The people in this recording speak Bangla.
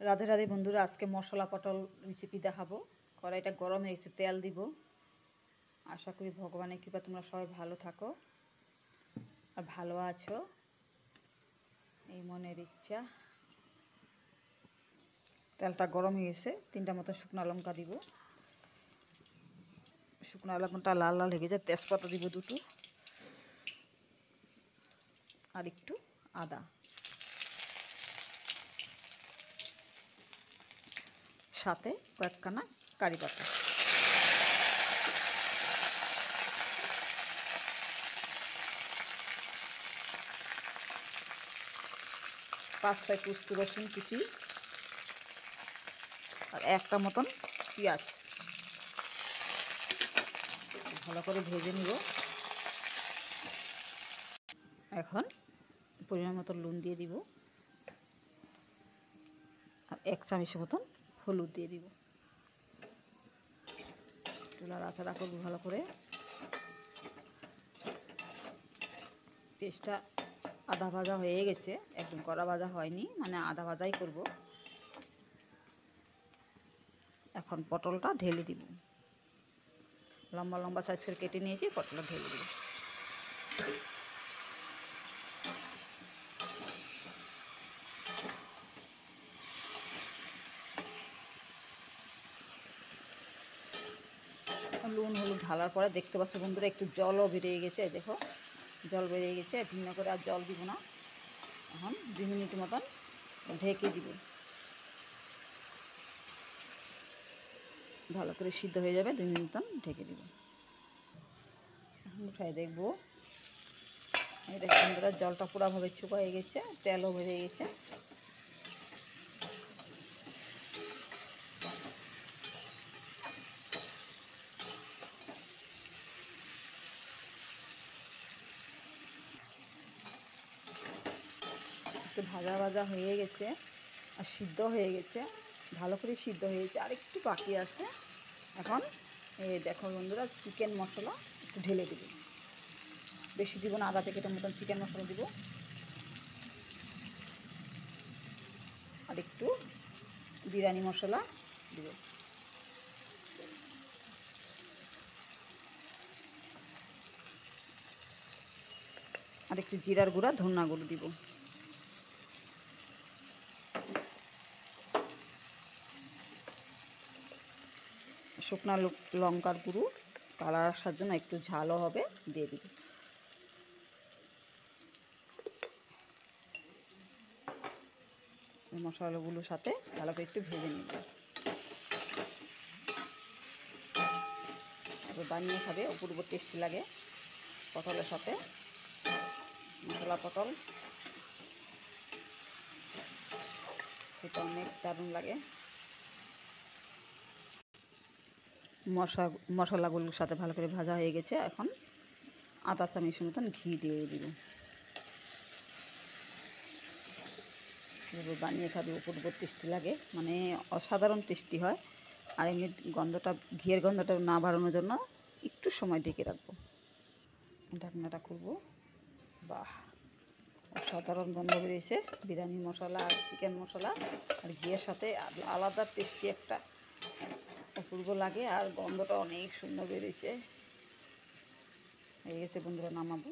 রাধে রাধে বন্ধুরা, আজকে মশলা পটল রেসিপি দেখাবো। কড়াইটা গরম হয়ে গেছে, তেল দিব। আশা করি ভগবানের কৃপা তোমরা সবাই ভালো থাকো আর ভালো আছো, এই মনের ইচ্ছা। তেলটা গরম হয়ে গেছে, 3টা মতো শুকনো লঙ্কা দিব। শুকনো লঙ্কাটা লাল লাল হয়ে গেছে, তেজপাতা দিব 2টো, আর একটু আদা, সাথে কয়েকখানা কারি পাতা। পাঁচ ছয় কুচি রসুন কুচি আর একটা মতন পেঁয়াজ ভালো করে ভেজে নিব। এখন পরিমাণ মতো নুন দিয়ে দিব আর 1 চামচের মতন হলুদ দিয়ে দিব। চুলার আঁচড়া করব ভালো করে। পেস্টটা আধা ভাজা হয়ে গেছে, একদম কড়া ভাজা হয়নি, মানে আধা ভাজাই করব। এখন পটলটা ঢেলে দিব, লম্বা লম্বা সাইজ করে কেটে নিয়েছি, পটলটা ঢেলে দিব। নুন হলুদ ঢালার পরে দেখতে পাচ্ছ বন্ধুরা, একটু জলও বেরিয়ে গেছে। দেখো জল বেরিয়ে গেছে, ভিন্ন করে আর জল দিব না। এখন 2 মিনিট মতন ঢেকে দিব, ভালো করে সিদ্ধ হয়ে যাবে। 2 মিনিট মতন ঢেকে দিব। এখন উঠাই দেখবো, এই দেখো বন্ধুরা, জলটা পুরোভাবে শুকিয়ে গেছে, তেলও বেরিয়ে গেছে। একটু ভাজা ভাজা হয়ে গেছে আর সিদ্ধ হয়ে গেছে, ভালো করে সিদ্ধ হয়ে গেছে, আর একটু বাকি আছে। এখন এই দেখো বন্ধুরা, চিকেন মশলা একটু ঢেলে দেব, বেশি দিব না, আধা প্যাকেটের মতন চিকেন মশলা দিব, আর একটু বিরিয়ানি মশলা দিব, আর একটু জিরার গুঁড়া ধনিয়া গুঁড়ো দিব। শুকনো লঙ্কার গুঁড়ো কালার আসার জন্য, একটু ঝালও হবে, দিয়ে দিব। এই মশলাগুলোর সাথে ভালো করে একটু ভেজে নিব। বানিয়ে খাবে, অপূর্ব টেস্টি লাগে পটলের সাথে, মশলা পটল খেতে অনেক দারুণ লাগে। মশলাগুলোর সাথে ভালো করে ভাজা হয়ে গেছে। এখন আধা চামচের মতন ঘি দিয়ে দিব। বানিয়ে খাবে, অপূর্ব টেস্টি লাগে, মানে অসাধারণ টেস্টি হয়। আর এমনি গন্ধটা, ঘিয়ের গন্ধটা না বাড়ানোর জন্য একটু সময় ঢেকে রাখবো। ঢাকনাটা খুলবো, বাহ, অসাধারণ গন্ধ বেরিয়েছে। বিরিয়ানি মশলা আর চিকেন মশলা আর ঘিয়ের সাথে আলাদা টেস্টি একটা অপূর্ব লাগে, আর গন্ধটা অনেক সুন্দর বেরিয়েছে। হয়ে গেছে বন্ধুরা, নামাবো।